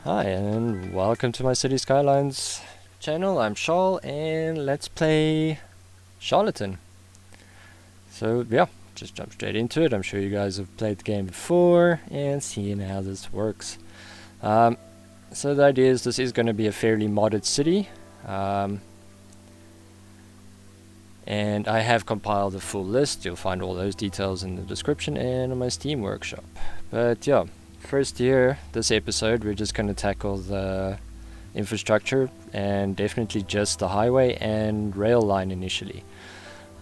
Hi and welcome to my Cities Skylines channel. I'm Charl and let's play Charlatan. So yeah, just jump straight into it. I'm sure you guys have played the game before and seen how this works. So the idea is this is going to be a fairly modded city. And I have compiled a full list. You'll find all those details in the description and on my Steam workshop. But yeah, first here, this episode, we're just going to tackle the infrastructure and definitely just the highway and rail line initially.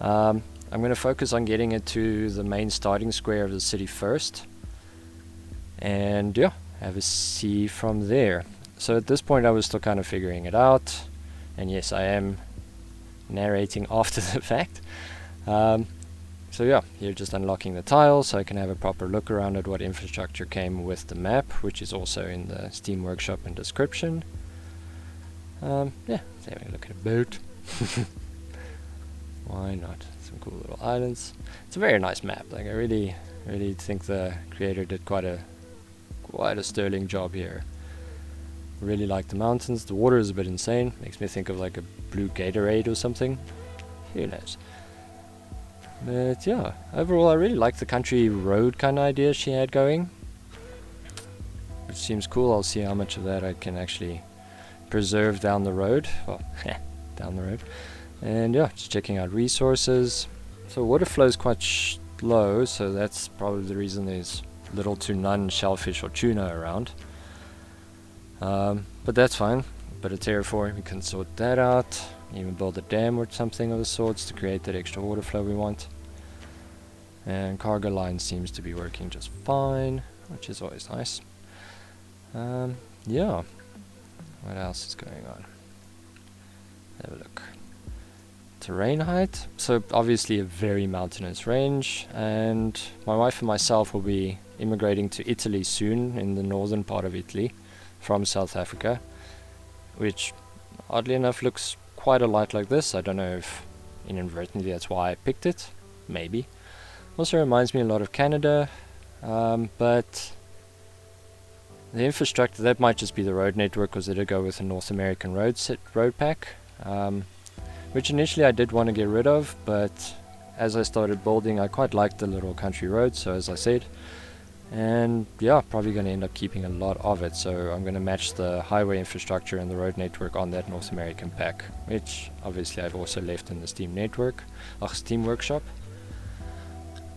I'm going to focus on getting it to the main starting square of the city first. And yeah, have a see from there. So at this point I was still kind of figuring it out. And yes, I am narrating after the fact. So yeah, here just unlocking the tile so I can have a proper look around at what infrastructure came with the map, which is also in the Steam workshop and description. Yeah, let's have a look at a boat. Why not? Some cool little islands. It's a very nice map. Like I really think the creator did quite a sterling job here. Really like the mountains. The water is a bit insane. Makes me think of like a blue Gatorade or something. Who knows? But yeah, overall I really like the country road kind of idea she had going. Which seems cool. I'll see how much of that I can actually preserve down the road. Well, down the road. And yeah, just checking out resources. So water flow is quite low, so that's probably the reason there's little to none shellfish or tuna around. But that's fine. Bit of terraforming, we can sort that out. Even build a dam or something of the sorts to create that extra water flow we want. And cargo line seems to be working just fine, which is always nice. Yeah. What else is going on? Have a look. Terrain height. So obviously a very mountainous range, and my wife and myself will be immigrating to Italy soon, in the northern part of Italy, from South Africa, which oddly enough looks quite a lot like this. I don't know if inadvertently that's why I picked it. Maybe. Also reminds me a lot of Canada, but the infrastructure, that might just be the road network, because they did go with a North American road pack, which initially I did want to get rid of, but as I started building I quite liked the little country roads, so as I said. And yeah, probably going to end up keeping a lot of it, so I'm going to match the highway infrastructure and the road network on that North American pack, which obviously I've also left in the Steam workshop.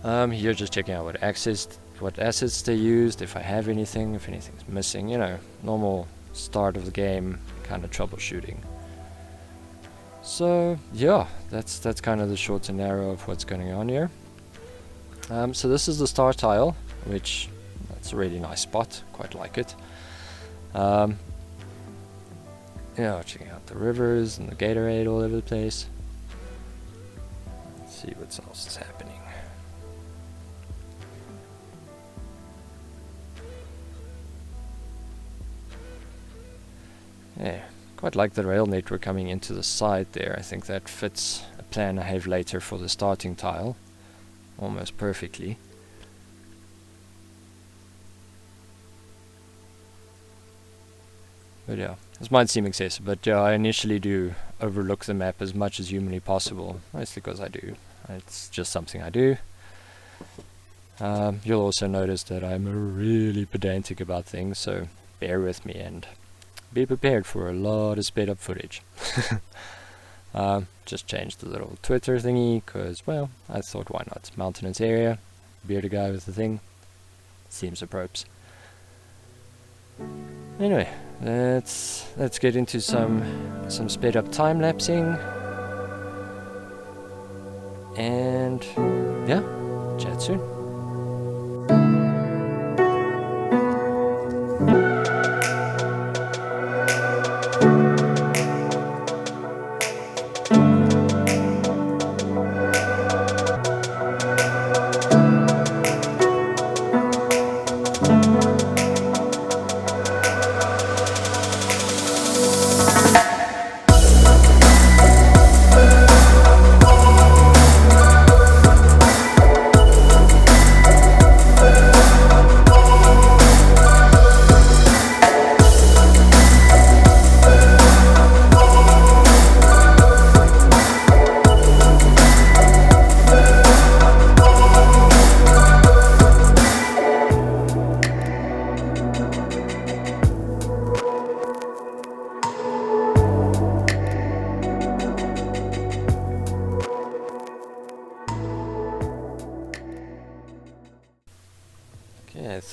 Here just checking out what assets they used, if I have anything, if anything's missing, you know, normal start of the game kind of troubleshooting. So yeah, that's kind of the short and narrow of what's going on here. So this is the star tile, which that's a really nice spot, quite like it. Yeah, checking out the rivers and the Gatorade all over the place. Let's see what else is happening. Yeah, quite like the rail network coming into the side there. I think that fits a plan I have later for the starting tile almost perfectly. But yeah, this might seem excessive, but yeah, I initially do overlook the map as much as humanly possible, mostly because I do. It's just something I do. You'll also notice that I'm really pedantic about things, so bear with me and be prepared for a lot of sped up footage. Just changed the little Twitter thingy, because, well, I thought why not. Mountainous area, bearded guy with the thing, seems appropriate. Anyway, let's get into some sped up time lapsing, and yeah, chat soon.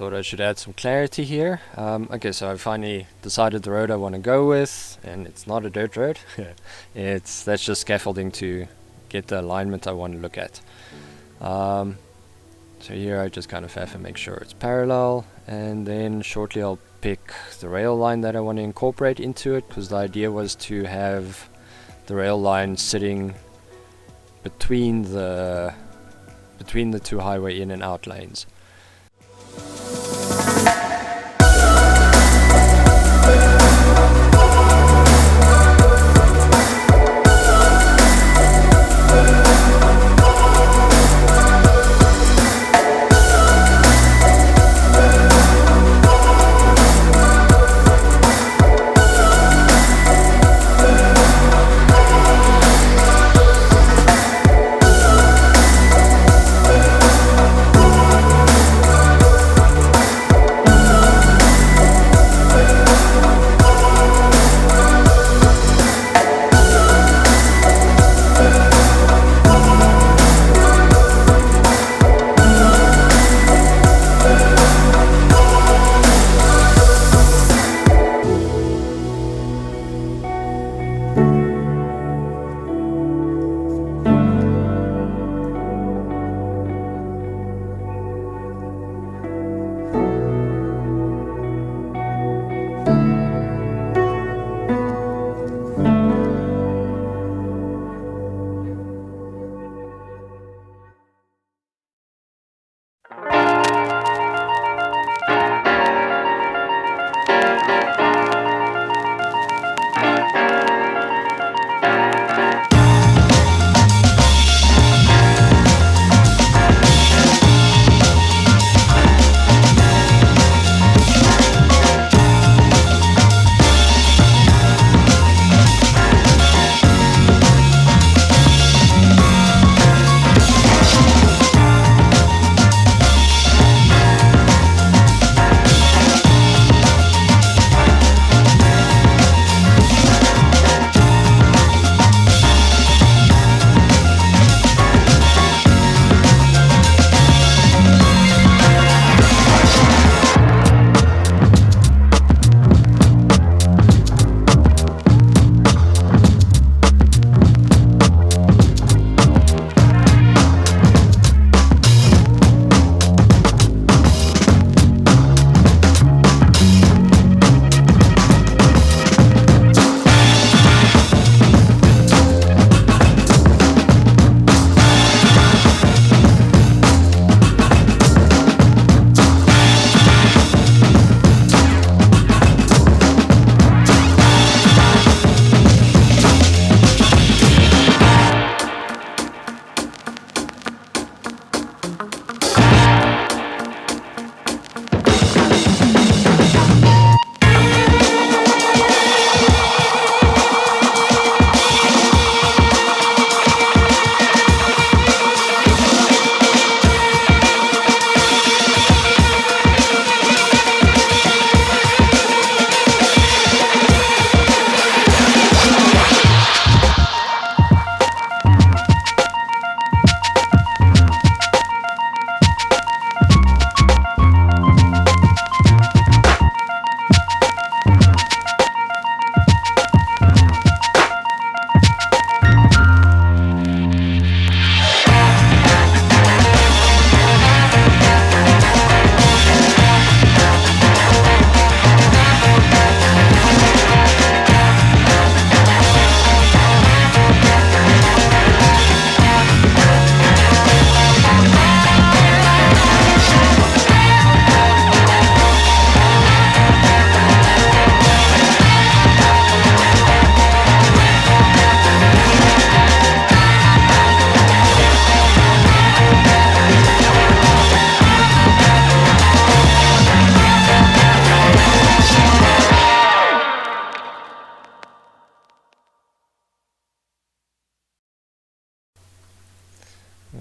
thought I should add some clarity here. Okay, so I finally decided the road I want to go with, and it's not a dirt road. That's just scaffolding to get the alignment I want to look at. So here I just kind of have to make sure it's parallel, and then shortly I'll pick the rail line that I want to incorporate into it, because the idea was to have the rail line sitting between the two highway in and out lanes.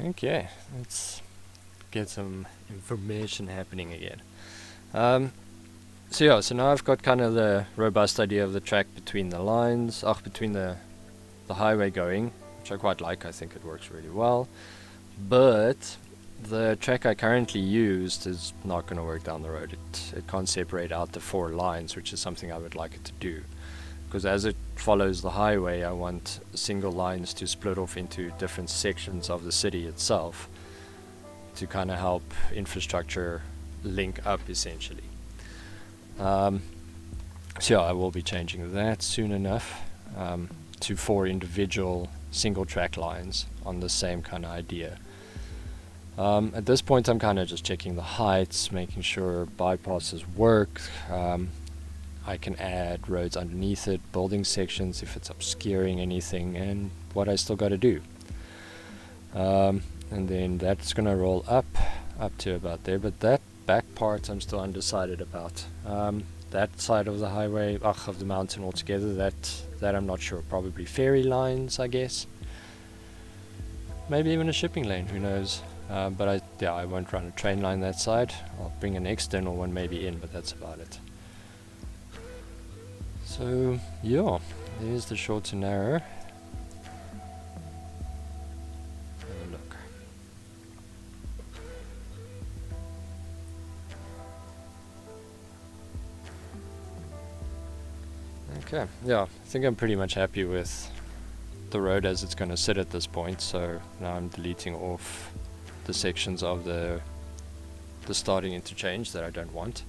Okay, let's get some information happening again. So now I've got kind of the robust idea of the track between the lines, between the highway going, which I quite like. I think it works really well. But the track I currently used is not going to work down the road. It can't separate out the 4 lines, which is something I would like it to do. Because as it follows the highway, I want single lines to split off into different sections of the city itself to kind of help infrastructure link up, essentially. So yeah, I will be changing that soon enough to 4 individual single track lines on the same kind of idea. At this point I'm kind of just checking the heights, making sure bypasses work. I can add roads underneath it, building sections if it's obscuring anything, and what I still got to do. And then that's going to roll up to about there, but that back part I'm still undecided about. That side of the highway, of the mountain altogether, that I'm not sure. Probably ferry lines, I guess. Maybe even a shipping lane, who knows. But I won't run a train line that side. I'll bring an external one maybe in, but that's about it. So yeah, there's the short to narrow. Have a look. Okay, yeah, I think I'm pretty much happy with the road as it's going to sit at this point. So now I'm deleting off the sections of the starting interchange that I don't want.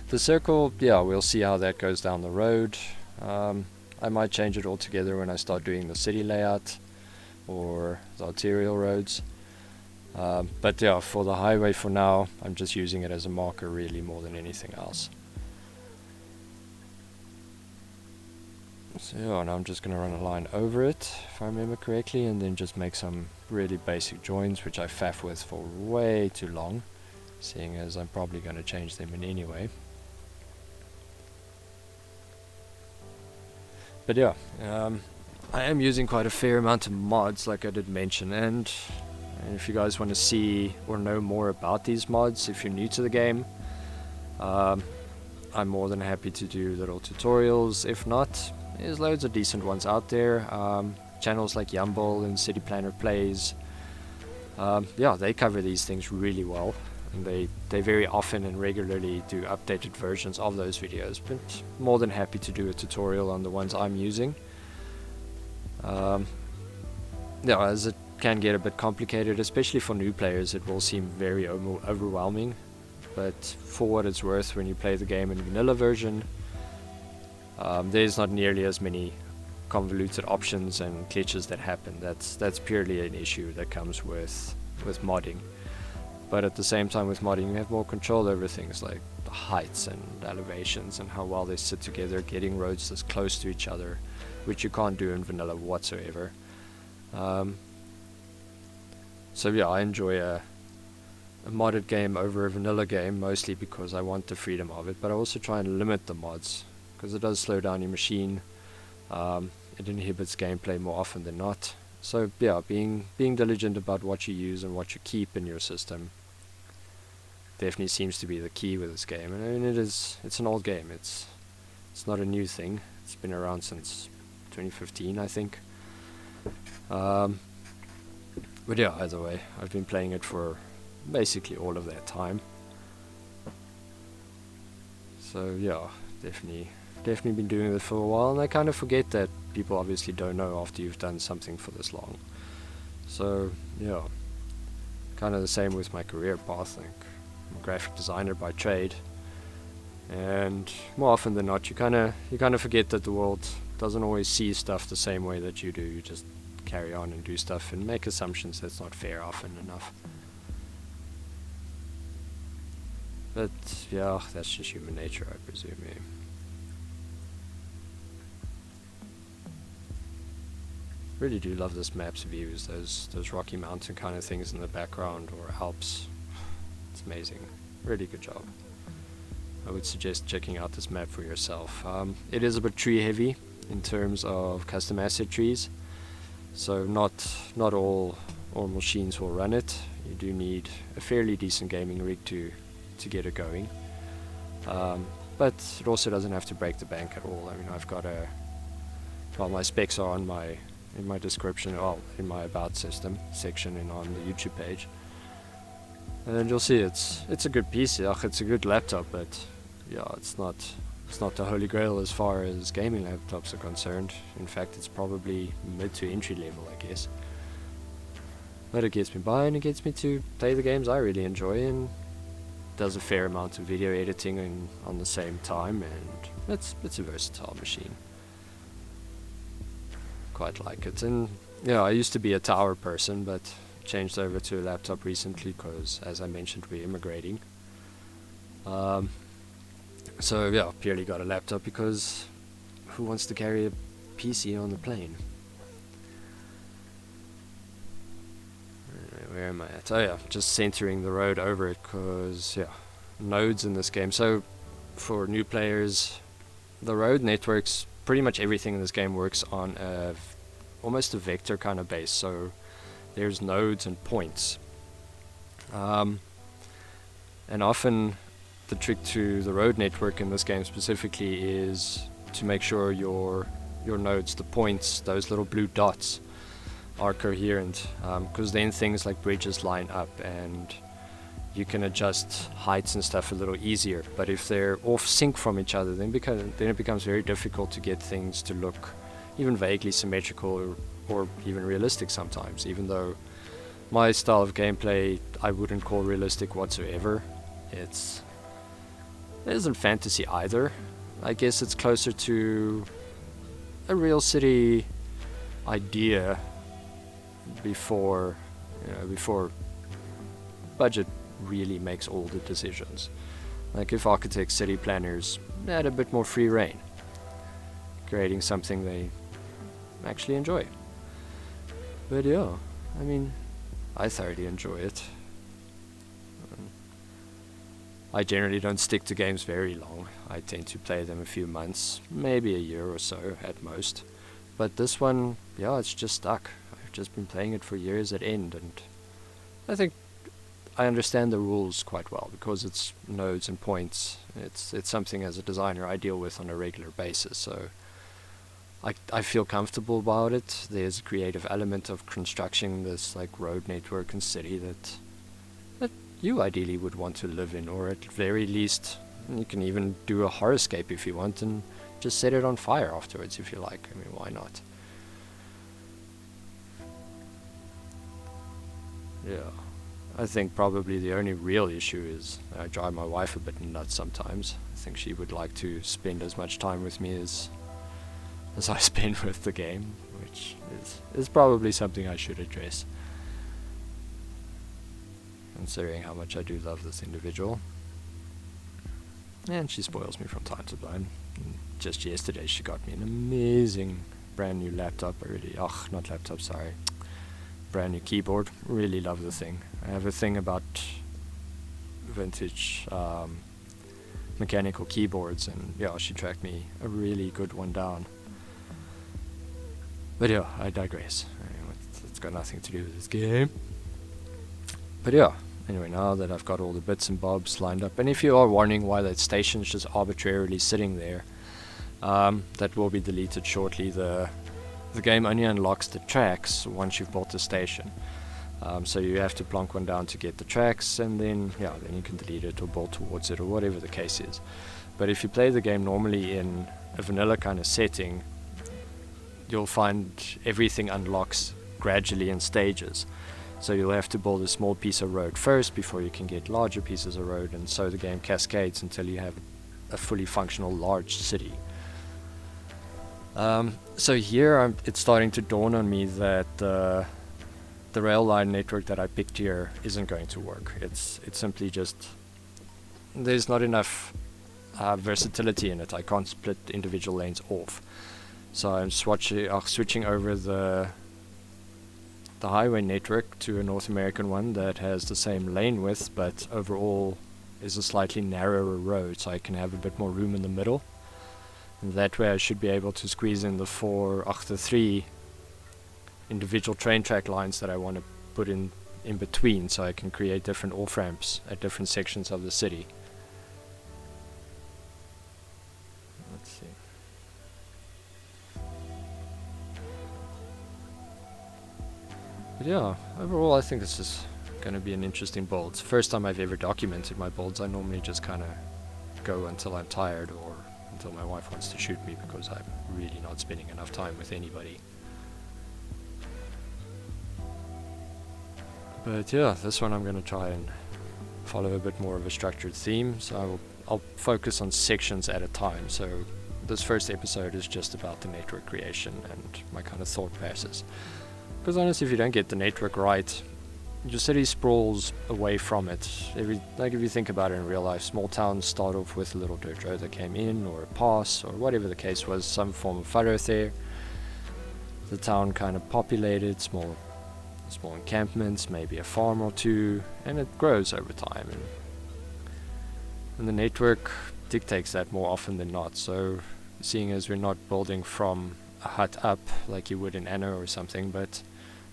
The circle, yeah, we'll see how that goes down the road. I might change it altogether when I start doing the city layout or the arterial roads. But yeah, for the highway for now, I'm just using it as a marker really more than anything else. So yeah, now I'm just going to run a line over it, if I remember correctly, and then just make some really basic joins, which I faff with for way too long, seeing as I'm probably going to change them in anyway. But yeah, I am using quite a fair amount of mods, like I did mention, and if you guys want to see or know more about these mods, if you're new to the game, I'm more than happy to do little tutorials. If not, there's loads of decent ones out there. Channels like Yumble and City Planner Plays, yeah, they cover these things really well, and they very often and regularly do updated versions of those videos, but more than happy to do a tutorial on the ones I'm using. Yeah, as it can get a bit complicated, especially for new players, it will seem very overwhelming, but for what it's worth, when you play the game in vanilla version, there's not nearly as many convoluted options and glitches that happen. That's purely an issue that comes with modding. But at the same time, with modding, you have more control over things like the heights and elevations and how well they sit together, getting roads this close to each other, which you can't do in vanilla whatsoever. So yeah, I enjoy a modded game over a vanilla game, mostly because I want the freedom of it, but I also try and limit the mods, because it does slow down your machine. It inhibits gameplay more often than not. So yeah, being diligent about what you use and what you keep in your system definitely seems to be the key with this game. And I mean, it's an old game. It's not a new thing. It's been around since 2015, I think. But yeah, either way, I've been playing it for basically all of that time. So yeah, definitely been doing it for a while, and I kind of forget that people obviously don't know after you've done something for this long. So yeah, kind of the same with my career path. Like, I'm a graphic designer by trade, and more often than not, you kind of forget that the world doesn't always see stuff the same way that you do. You just carry on and do stuff and make assumptions. That's not fair often enough. But yeah, that's just human nature, I presume. Yeah. Really do love this map's views, those Rocky Mountain kind of things in the background, or Alps. It's amazing. Really good job. I would suggest checking out this map for yourself. It is a bit tree heavy in terms of custom asset trees, so not all machines will run it. You do need a fairly decent gaming rig to get it going, but it also doesn't have to break the bank at all. I mean, I've got my specs are on in my description, in my about system section and on the YouTube page. And you'll see it's a good PC. It's a good laptop, but yeah, it's not the holy grail as far as gaming laptops are concerned. In fact, it's probably mid to entry level, I guess. But it gets me by, and it gets me to play the games I really enjoy, and does a fair amount of video editing on the same time, and it's a versatile machine. Quite like it. And yeah, I used to be a tower person, but changed over to a laptop recently because, as I mentioned, we're immigrating. So yeah, purely got a laptop because who wants to carry a PC on the plane? Where am I at? Oh yeah, just centering the road over it because, yeah, nodes in this game. So for new players, the road networks, pretty much everything in this game works on almost a vector kind of base. So there's nodes and points. And often the trick to the road network in this game specifically is to make sure your nodes, the points, those little blue dots, are coherent, because then things like bridges line up and you can adjust heights and stuff a little easier. But if they're off sync from each other, then it becomes very difficult to get things to look even vaguely symmetrical or even realistic sometimes, even though my style of gameplay I wouldn't call realistic whatsoever. It isn't fantasy either. I guess it's closer to a real city idea before budget really makes all the decisions. Like if architects, city planners had a bit more free reign, creating something they actually enjoy. But yeah, I mean, I thoroughly enjoy it. I generally don't stick to games very long. I tend to play them a few months, maybe a year or so at most. But this one, yeah, it's just stuck. I've just been playing it for years at end, and I think I understand the rules quite well because it's nodes and points. It's something as a designer I deal with on a regular basis, so I feel comfortable about it. There's a creative element of constructing this like road network and city that you ideally would want to live in, or at very least you can even do a horrorscape if you want and just set it on fire afterwards if you like. I mean, why not? Yeah, I think probably the only real issue is I drive my wife a bit nuts sometimes. I think she would like to spend as much time with me as I spend with the game, which is probably something I should address, considering how much I do love this individual. And she spoils me from time to time. And just yesterday she got me an amazing brand new laptop. Brand new keyboard. Really love the thing. I have a thing about vintage mechanical keyboards, and yeah, she tracked me a really good one down. But yeah, I digress. It's got nothing to do with this game. But yeah, anyway, now that I've got all the bits and bobs lined up, and if you are wondering why that station's just arbitrarily sitting there, that will be deleted shortly. The game only unlocks the tracks once you've bought the station. So you have to plonk one down to get the tracks, and then you can delete it or bolt towards it or whatever the case is. But if you play the game normally in a vanilla kind of setting, you'll find everything unlocks gradually in stages. So you'll have to build a small piece of road first before you can get larger pieces of road, and so the game cascades until you have a fully functional large city. So here it's starting to dawn on me that the rail line network that I picked here isn't going to work. It's simply just, there's not enough versatility in it. I can't split individual lanes off. So I'm switching over the highway network to a North American one that has the same lane width, but overall is a slightly narrower road, so I can have a bit more room in the middle. And that way I should be able to squeeze in the 3 individual train track lines that I want to put in between, so I can create different off-ramps at different sections of the city. Let's see. But yeah, overall I think this is gonna be an interesting build. It's the first time I've ever documented my builds. I normally just kind of go until I'm tired or until my wife wants to shoot me, because I'm really not spending enough time with anybody. But yeah, this one I'm going to try and follow a bit more of a structured theme, so I'll focus on sections at a time. So this first episode is just about the network creation and my kind of thought process. Because honestly, if you don't get the network right, your city sprawls away from it. Like if you think about it in real life, small towns start off with a little dirt road that came in, or a pass, or whatever the case was, some form of thoroughfare. The town kind of populated, small encampments, maybe a farm or two, and it grows over time. And the network dictates that more often than not. So seeing as we're not building from a hut up like you would in Anno or something, but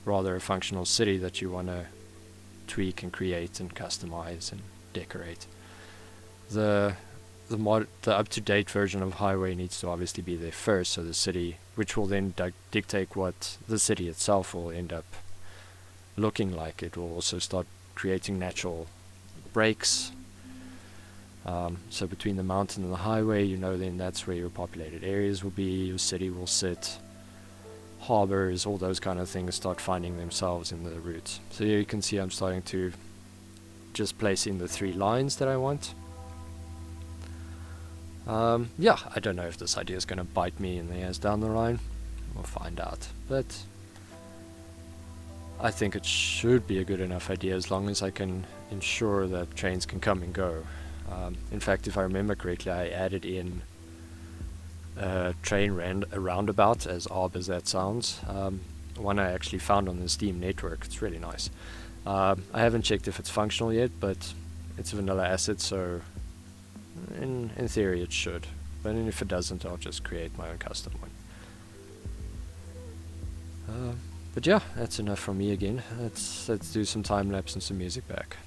rather a functional city that you want to tweak and create and customize and decorate. The up-to-date version of Highway needs to obviously be there first, so the city, which will then dictate what the city itself will end up looking like. It will also start creating natural breaks. So between the mountain and the highway, you know, then that's where your populated areas will be, your city will sit. Harbors, all those kind of things start finding themselves in the route. So here you can see I'm starting to just place in the 3 lines that I want. Yeah, I don't know if this idea is going to bite me in the ass down the line. We'll find out. But I think it should be a good enough idea as long as I can ensure that trains can come and go. In fact, if I remember correctly, I added in a roundabout, as odd as that sounds. One I actually found on the Steam network. It's really nice. I haven't checked if it's functional yet, but it's a vanilla asset, so in theory it should. But if it doesn't, I'll just create my own custom one. But yeah, that's enough from me again. Let's do some time lapse and some music back.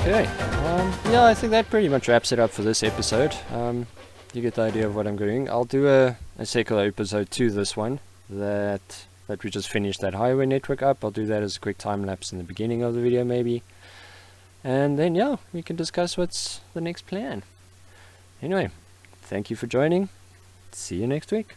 Okay, yeah, I think that pretty much wraps it up for this episode. You get the idea of what I'm doing. I'll do a secular episode to this one that we just finished that highway network up. I'll do that as a quick time lapse in the beginning of the video maybe. And then yeah, we can discuss what's the next plan. Anyway, thank you for joining. See you next week.